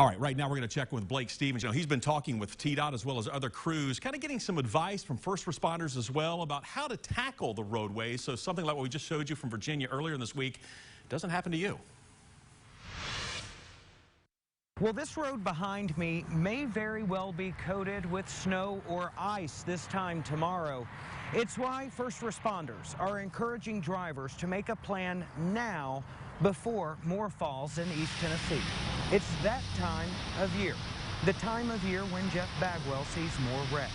All right, right now we're going to check with Blake Stevens. You know, he's been talking with TDOT as well as other crews, kind of getting some advice from first responders as well about how to tackle the roadways so something like what we just showed you from Virginia earlier this week doesn't happen to you. Well, this road behind me may very well be coated with snow or ice this time tomorrow. It's why first responders are encouraging drivers to make a plan now before more falls in East Tennessee. It's that time of year, the time of year when Jeff Bagwell sees more wrecks.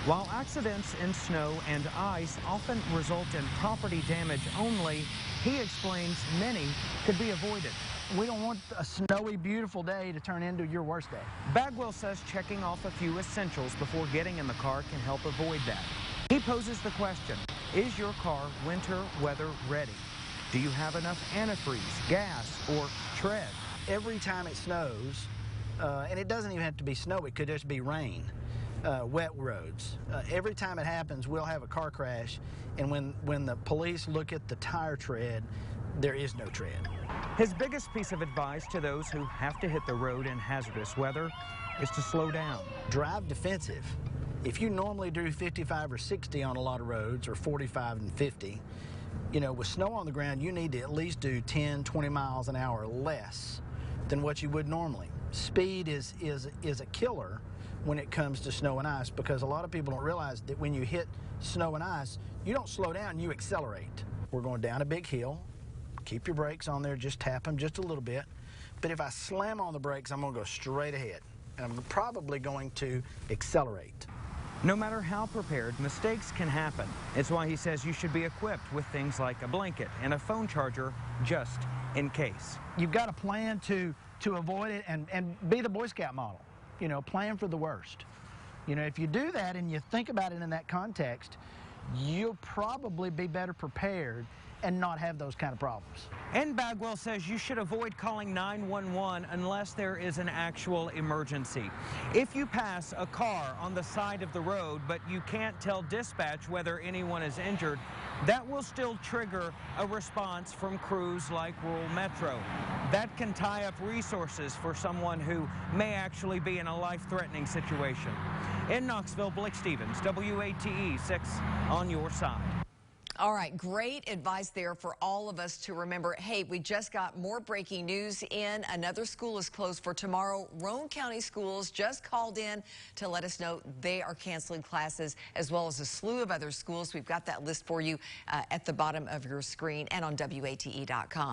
While accidents in snow and ice often result in property damage only, he explains many could be avoided. We don't want a snowy, beautiful day to turn into your worst day. Bagwell says checking off a few essentials before getting in the car can help avoid that. He poses the question, is your car winter weather ready? Do you have enough antifreeze, gas, or tread? Every time it snows, and it doesn't even have to be snow, it could just be rain, wet roads. Every time it happens, we'll have a car crash, and when the police look at the tire tread, there is no tread. His biggest piece of advice to those who have to hit the road in hazardous weather is to slow down. Drive defensive. If you normally do 55 or 60 on a lot of roads, or 45 and 50, you know, with snow on the ground, you need to at least do 10, 20 miles an hour less than what you would normally. Speed is a killer when it comes to snow and ice, because a lot of people don't realize that when you hit snow and ice, you don't slow down, you accelerate. We're going down a big hill. Keep your brakes on there, just tap them just a little bit. But if I slam on the brakes, I'm going to go straight ahead, and I'm probably going to accelerate. No matter how prepared, mistakes can happen. It's why he says you should be equipped with things like a blanket and a phone charger just in case. You've got a plan to avoid it and be the Boy Scout model. You know, plan for the worst. You know, if you do that and you think about it in that context, you'll probably be better prepared and not have those kind of problems. And Bagwell says you should avoid calling 911 unless there is an actual emergency. If you pass a car on the side of the road, but you can't tell dispatch whether anyone is injured, that will still trigger a response from crews like Rural Metro. That can tie up resources for someone who may actually be in a life-threatening situation. In Knoxville, Blake Stevens, WATE 6 on your side. All right, great advice there for all of us to remember. Hey, we just got more breaking news in. Another school is closed for tomorrow. Roane County Schools just called in to let us know they are canceling classes, as well as a slew of other schools. We've got that list for you at the bottom of your screen and on WATE.com.